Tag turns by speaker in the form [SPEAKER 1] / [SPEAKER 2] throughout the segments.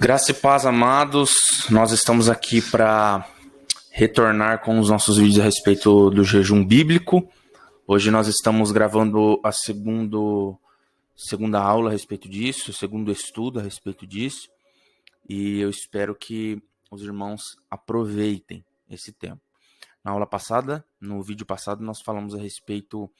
[SPEAKER 1] Graça e paz, amados. Nós estamos aqui para retornar com os nossos vídeos a respeito do jejum bíblico. Hoje nós estamos gravando a segunda aula a respeito disso, o segundo estudo a respeito disso. E eu espero que os irmãos aproveitem esse tempo. Na aula passada, no vídeo passado, nós falamos a respeito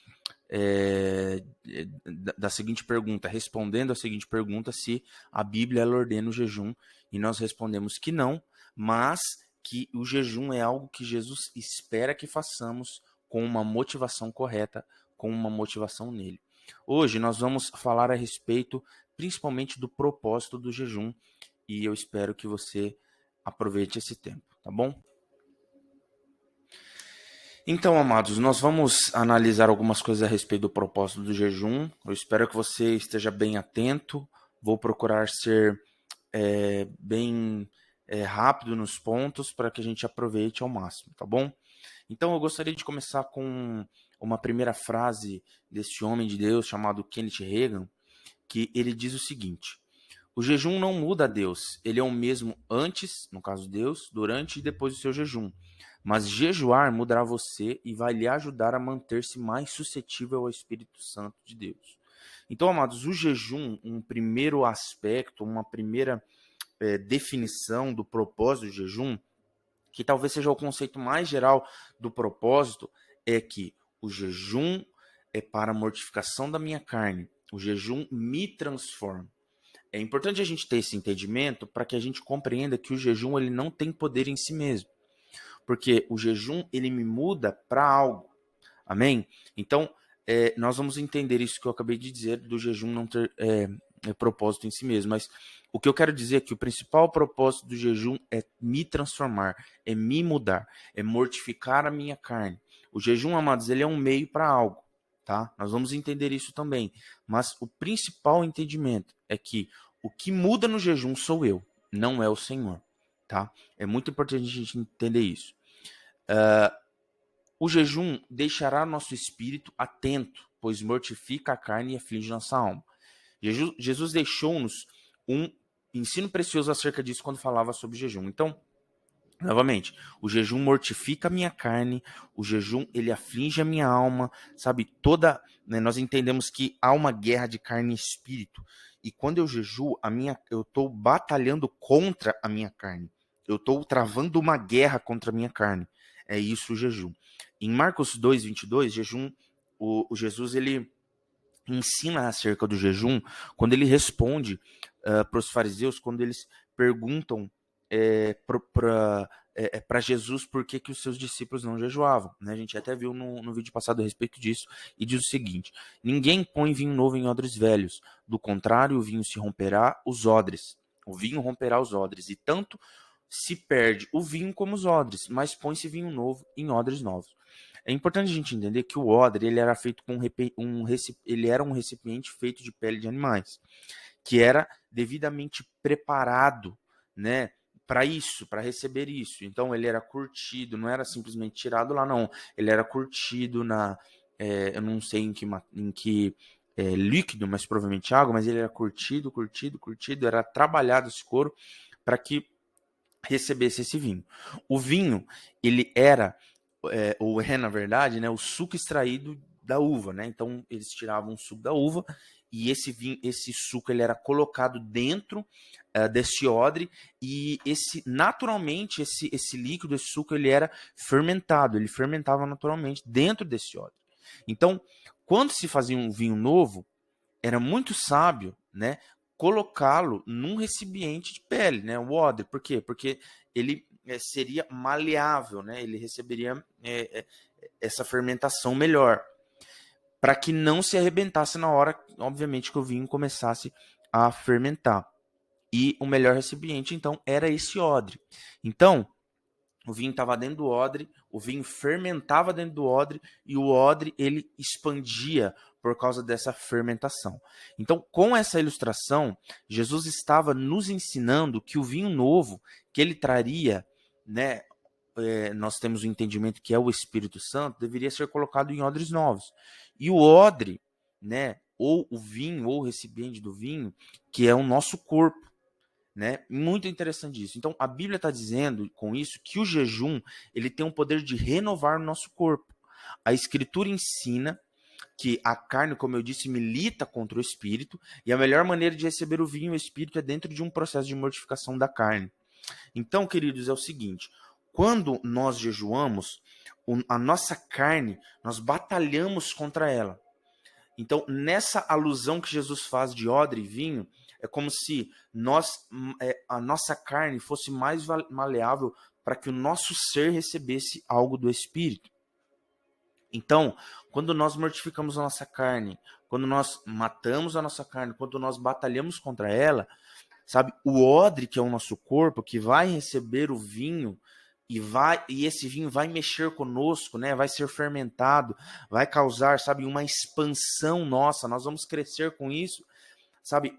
[SPEAKER 1] da seguinte pergunta, respondendo a seguinte pergunta, se a Bíblia ela ordena o jejum, e nós respondemos que não, mas que o jejum é algo que Jesus espera que façamos com uma motivação correta, com uma motivação nele. Hoje nós vamos falar a respeito principalmente do propósito do jejum, e eu espero que você aproveite esse tempo, tá bom? Então, amados, nós vamos analisar algumas coisas a respeito do propósito do jejum. Eu espero que você esteja bem atento. Vou procurar ser bem rápido nos pontos para que a gente aproveite ao máximo, tá bom? Então, eu gostaria de começar com uma primeira frase desse homem de Deus chamado Kenneth Hagin, que ele diz o seguinte: o jejum não muda a Deus, ele é o mesmo antes, no caso Deus, durante e depois do seu jejum. Mas jejuar mudará você e vai lhe ajudar a manter-se mais suscetível ao Espírito Santo de Deus. Então, amados, o jejum, um primeiro aspecto, uma primeira definição do propósito do jejum, que talvez seja o conceito mais geral do propósito, é que o jejum é para a mortificação da minha carne. O jejum me transforma. É importante a gente ter esse entendimento para que a gente compreenda que o jejum ele não tem poder em si mesmo. Porque o jejum ele me muda para algo. Amém? Então, nós vamos entender isso que eu acabei de dizer do jejum não ter propósito em si mesmo. Mas o que eu quero dizer é que o principal propósito do jejum é me transformar, é me mudar, é mortificar a minha carne. O jejum, amados, ele é um meio para algo. Tá? Nós vamos entender isso também. Mas o principal entendimento é que o que muda no jejum sou eu, não é o Senhor. Tá? É muito importante a gente entender isso. O jejum deixará nosso espírito atento, pois mortifica a carne e aflige nossa alma. Jesus deixou-nos um ensino precioso acerca disso quando falava sobre jejum. Então, novamente, o jejum mortifica a minha carne, o jejum ele aflige a minha alma, sabe? Nós entendemos que há uma guerra de carne e espírito. E quando eu jejuo, eu estou batalhando contra a minha carne. Eu estou travando uma guerra contra a minha carne. É isso o jejum. Em Marcos 2:22, o Jesus ele ensina acerca do jejum quando ele responde para os fariseus, quando eles perguntam para Jesus por que os seus discípulos não jejuavam. Né? A gente até viu no vídeo passado a respeito disso, e diz o seguinte: ninguém põe vinho novo em odres velhos, do contrário o vinho se romperá os odres. O vinho romperá os odres, e tanto se perde o vinho como os odres, mas põe-se vinho novo em odres novos. É importante a gente entender que o odre ele era feito com ele era um recipiente feito de pele de animais, que era devidamente preparado, né, para isso, para receber isso. Então ele era curtido, não era simplesmente tirado lá, não. Ele era curtido eu não sei em que líquido, mas provavelmente água, mas ele era curtido, era trabalhado esse couro para que recebesse esse vinho. O vinho, ele era, ou é na verdade, né, o suco extraído da uva, né? Então eles tiravam o suco da uva e esse suco ele era colocado dentro desse odre, e naturalmente esse líquido, esse suco, ele era fermentado, ele fermentava naturalmente dentro desse odre. Então, quando se fazia um vinho novo, era muito sábio, né, colocá-lo num recipiente de pele, né, o odre. Por quê? Porque ele seria maleável, né, ele receberia essa fermentação melhor, para que não se arrebentasse na hora, obviamente, que o vinho começasse a fermentar. E o melhor recipiente, então, era esse odre. Então, o vinho estava dentro do odre, o vinho fermentava dentro do odre, e o odre ele expandia por causa dessa fermentação. Então, com essa ilustração, Jesus estava nos ensinando que o vinho novo que ele traria, né, nós temos o entendimento que é o Espírito Santo, deveria ser colocado em odres novos. E o odre, né, ou o vinho, ou o recipiente do vinho, que é o nosso corpo. né? Muito interessante isso. Então, a Bíblia está dizendo com isso que o jejum ele tem o poder de renovar o nosso corpo. A Escritura ensina que a carne, como eu disse, milita contra o espírito, e a melhor maneira de receber o vinho e o espírito é dentro de um processo de mortificação da carne. Então, queridos, é o seguinte, quando nós jejuamos, a nossa carne, nós batalhamos contra ela. Então, nessa alusão que Jesus faz de odre e vinho, é como se a nossa carne fosse mais maleável para que o nosso ser recebesse algo do Espírito. Então, quando nós mortificamos a nossa carne, quando nós matamos a nossa carne, quando nós batalhamos contra ela, sabe, o odre, que é o nosso corpo, que vai receber o vinho, e esse vinho vai mexer conosco, né? Vai ser fermentado, vai causar, sabe, uma expansão nossa. Nós vamos crescer com isso, sabe?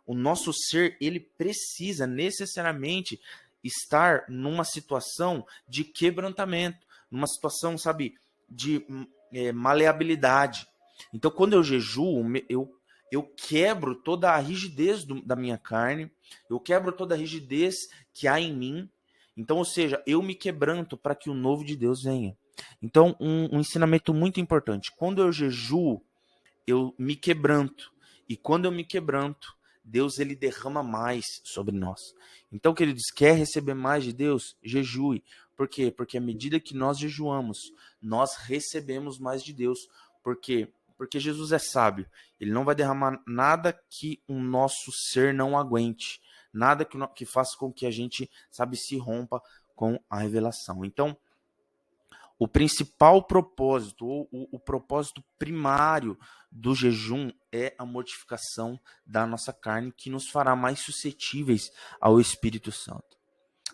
[SPEAKER 1] O nosso ser, ele precisa necessariamente estar numa situação de quebrantamento, numa situação, sabe, de maleabilidade. Então, quando eu jejuo, eu quebro toda a rigidez da minha carne, eu quebro toda a rigidez que há em mim. Então, ou seja, eu me quebranto para que o novo de Deus venha. Então, um ensinamento muito importante. Quando eu jejuo, eu me quebranto. E quando eu me quebranto, Deus ele derrama mais sobre nós. Então, queridos, quer receber mais de Deus? Jejue. Por quê? Porque à medida que nós jejuamos, nós recebemos mais de Deus. Por quê? Porque Jesus é sábio. Ele não vai derramar nada que o nosso ser não aguente. Nada que faça com que a gente, sabe, se rompa com a revelação. Então, o principal propósito, ou o propósito primário do jejum é a mortificação da nossa carne, que nos fará mais suscetíveis ao Espírito Santo.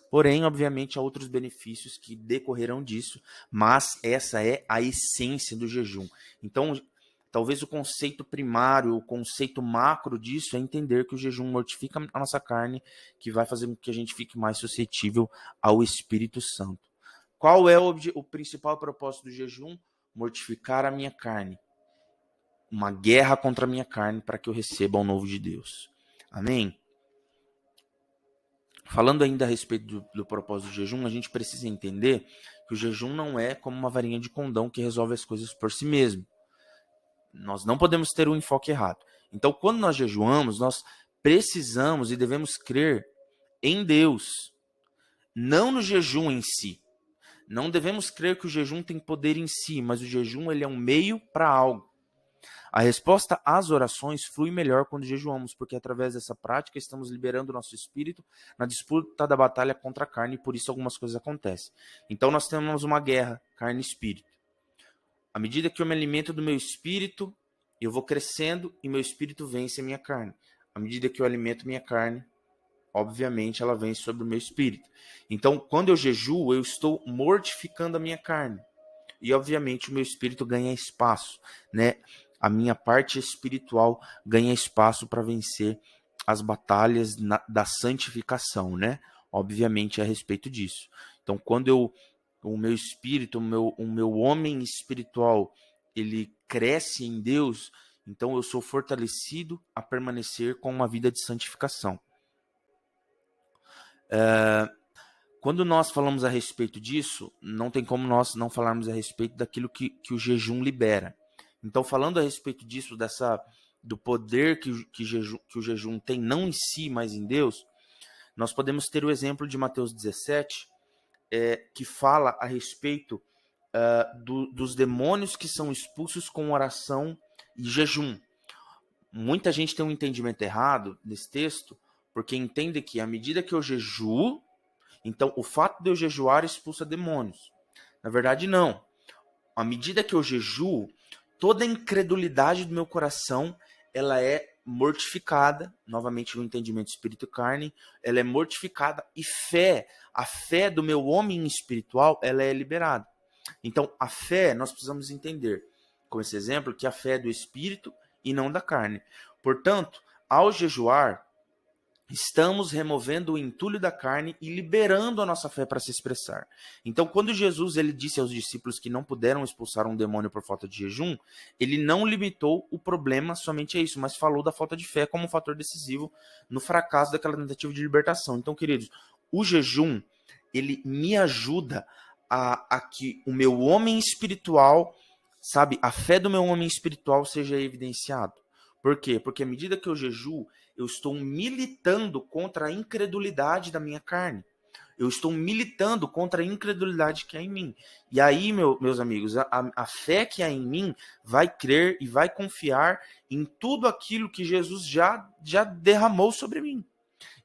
[SPEAKER 1] Porém, obviamente, há outros benefícios que decorrerão disso, mas essa é a essência do jejum. Então, talvez o conceito primário, o conceito macro disso é entender que o jejum mortifica a nossa carne, que vai fazer com que a gente fique mais suscetível ao Espírito Santo. Qual é o principal propósito do jejum? Mortificar a minha carne. Uma guerra contra a minha carne para que eu receba o novo de Deus. Amém? Falando ainda a respeito do propósito do jejum, a gente precisa entender que o jejum não é como uma varinha de condão que resolve as coisas por si mesmo. Nós não podemos ter um enfoque errado. Então, quando nós jejuamos, nós precisamos e devemos crer em Deus, não no jejum em si. Não devemos crer que o jejum tem poder em si, mas o jejum ele é um meio para algo. A resposta às orações flui melhor quando jejuamos, porque através dessa prática estamos liberando o nosso espírito na disputa da batalha contra a carne, e por isso algumas coisas acontecem. Então nós temos uma guerra, carne e espírito. À medida que eu me alimento do meu espírito, eu vou crescendo e meu espírito vence a minha carne. À medida que eu alimento minha carne, obviamente ela vem sobre o meu espírito. Então, quando eu jejuo, eu estou mortificando a minha carne. E, obviamente, o meu espírito ganha espaço, né? A minha parte espiritual ganha espaço para vencer as batalhas da santificação, né? Obviamente, a respeito disso. Então, quando o meu espírito, o meu homem espiritual, ele cresce em Deus, então eu sou fortalecido a permanecer com uma vida de santificação. Quando nós falamos a respeito disso, não tem como nós não falarmos a respeito daquilo que o jejum libera. Então, falando a respeito disso, do poder que o jejum tem, não em si, mas em Deus, nós podemos ter o exemplo de Mateus 17, que fala a respeito dos demônios que são expulsos com oração e jejum. Muita gente tem um entendimento errado nesse texto, porque entende que à medida que eu jejuo, então o fato de eu jejuar expulsa demônios. Na verdade, não. À medida que eu jejuo, toda a incredulidade do meu coração, ela é mortificada, novamente no entendimento espírito e carne, ela é mortificada e a fé do meu homem espiritual, ela é liberada. Então, a fé, nós precisamos entender, com esse exemplo, que a fé é do espírito e não da carne. Portanto, ao jejuar, estamos removendo o entulho da carne e liberando a nossa fé para se expressar. Então, quando Jesus ele disse aos discípulos que não puderam expulsar um demônio por falta de jejum, ele não limitou o problema somente a isso, mas falou da falta de fé como um fator decisivo no fracasso daquela tentativa de libertação. Então, queridos, o jejum, ele me ajuda a que o meu homem espiritual, sabe, a fé do meu homem espiritual seja evidenciado. Por quê? Porque à medida que eu jejuo, eu estou militando contra a incredulidade da minha carne. Eu estou militando contra a incredulidade que há em mim. E aí, meus amigos, a fé que há em mim vai crer e vai confiar em tudo aquilo que Jesus já derramou sobre mim.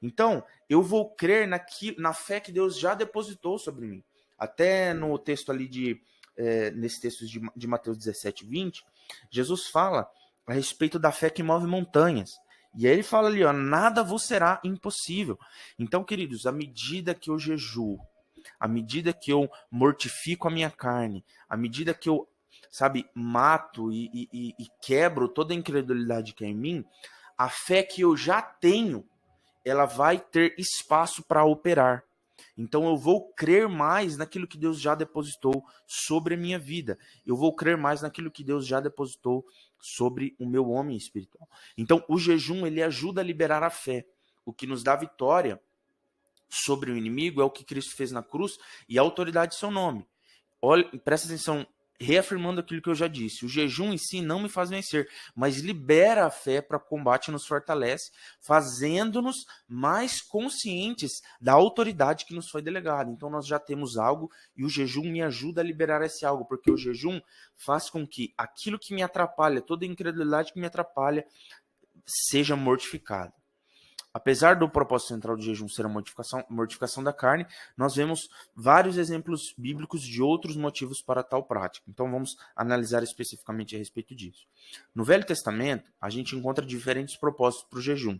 [SPEAKER 1] Então, eu vou crer na fé que Deus já depositou sobre mim. Até no texto ali nesse texto de Mateus 17, 20, Jesus fala a respeito da fé que move montanhas. E aí ele fala ali, ó, nada vos será impossível. Então, queridos, à medida que eu jejuo, à medida que eu mortifico a minha carne, à medida que eu, sabe, mato e quebro toda a incredulidade que é em mim, a fé que eu já tenho, ela vai ter espaço para operar. Então eu vou crer mais naquilo que Deus já depositou sobre a minha vida. Eu vou crer mais naquilo que Deus já depositou sobre o meu homem espiritual. Então o jejum, ele ajuda a liberar a fé. O que nos dá vitória sobre o inimigo é o que Cristo fez na cruz e a autoridade de seu nome. Olha, presta atenção, reafirmando aquilo que eu já disse. O jejum em si não me faz vencer, mas libera a fé para o combate e nos fortalece, fazendo-nos mais conscientes da autoridade que nos foi delegada. Então nós já temos algo e o jejum me ajuda a liberar esse algo, porque o jejum faz com que aquilo que me atrapalha, toda a incredulidade que me atrapalha, seja mortificado. Apesar do propósito central do jejum ser a mortificação da carne, nós vemos vários exemplos bíblicos de outros motivos para tal prática. Então vamos analisar especificamente a respeito disso. No Velho Testamento, a gente encontra diferentes propósitos para o jejum.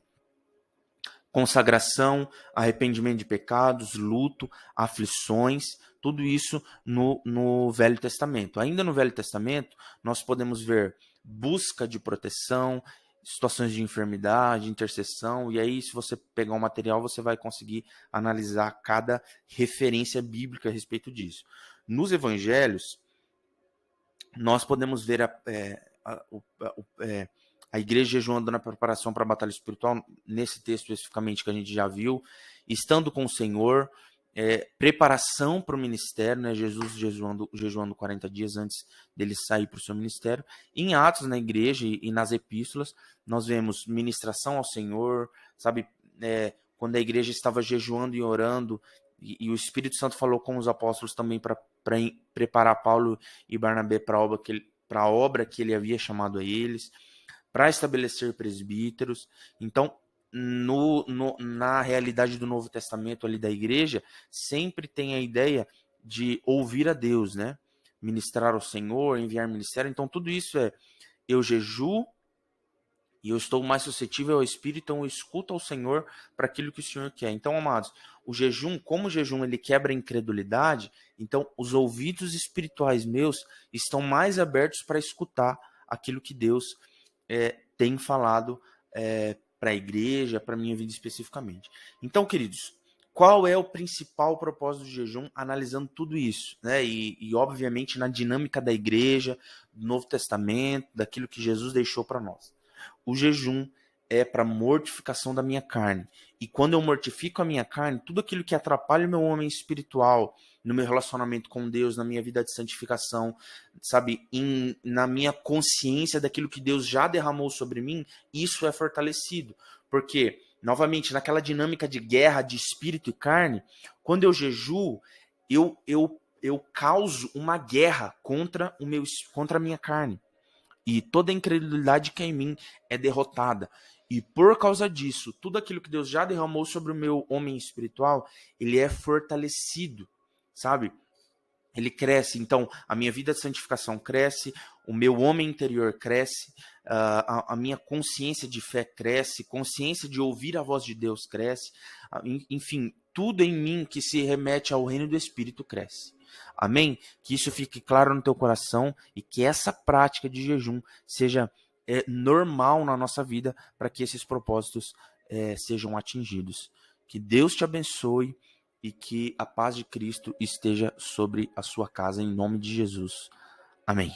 [SPEAKER 1] Consagração, arrependimento de pecados, luto, aflições, tudo isso no Velho Testamento. Ainda no Velho Testamento, nós podemos ver busca de proteção, situações de enfermidade, intercessão, e aí se você pegar o material, você vai conseguir analisar cada referência bíblica a respeito disso. Nos evangelhos, nós podemos ver a igreja jejuando na preparação para a batalha espiritual, nesse texto especificamente que a gente já viu, estando com o Senhor, preparação para o ministério, né? Jesus jejuando 40 dias antes dele sair para o seu ministério. Em Atos, na igreja e nas epístolas, nós vemos ministração ao Senhor, sabe? Quando a igreja estava jejuando e orando, e o Espírito Santo falou com os apóstolos também para preparar Paulo e Barnabé para a obra que ele havia chamado a eles, para estabelecer presbíteros. Então, na realidade do Novo Testamento ali da igreja, sempre tem a ideia de ouvir a Deus, né? Ministrar ao Senhor, enviar ministério. Então, tudo isso eu jejuo e eu estou mais suscetível ao Espírito, então eu escuto ao Senhor para aquilo que o Senhor quer. Então, amados, o jejum, como o jejum ele quebra a incredulidade, então os ouvidos espirituais meus estão mais abertos para escutar aquilo que Deus tem falado para a igreja, para a minha vida especificamente. Então, queridos, qual é o principal propósito do jejum, analisando tudo isso, né? E obviamente na dinâmica da igreja, do Novo Testamento, daquilo que Jesus deixou para nós. O jejum é para mortificação da minha carne. E quando eu mortifico a minha carne, tudo aquilo que atrapalha o meu homem espiritual, no meu relacionamento com Deus, na minha vida de santificação, sabe, na minha consciência daquilo que Deus já derramou sobre mim, isso é fortalecido. Porque, novamente, naquela dinâmica de guerra de espírito e carne, quando eu jejuo, eu causo uma guerra contra a minha carne. E toda a incredulidade que é em mim é derrotada. E por causa disso, tudo aquilo que Deus já derramou sobre o meu homem espiritual, ele é fortalecido, sabe? Ele cresce. Então, a minha vida de santificação cresce, o meu homem interior cresce, a minha consciência de fé cresce, consciência de ouvir a voz de Deus cresce. Enfim, tudo em mim que se remete ao reino do Espírito cresce. Amém? Que isso fique claro no teu coração e que essa prática de jejum seja normal na nossa vida para que esses propósitos sejam atingidos. Que Deus te abençoe e que a paz de Cristo esteja sobre a sua casa, em nome de Jesus. Amém.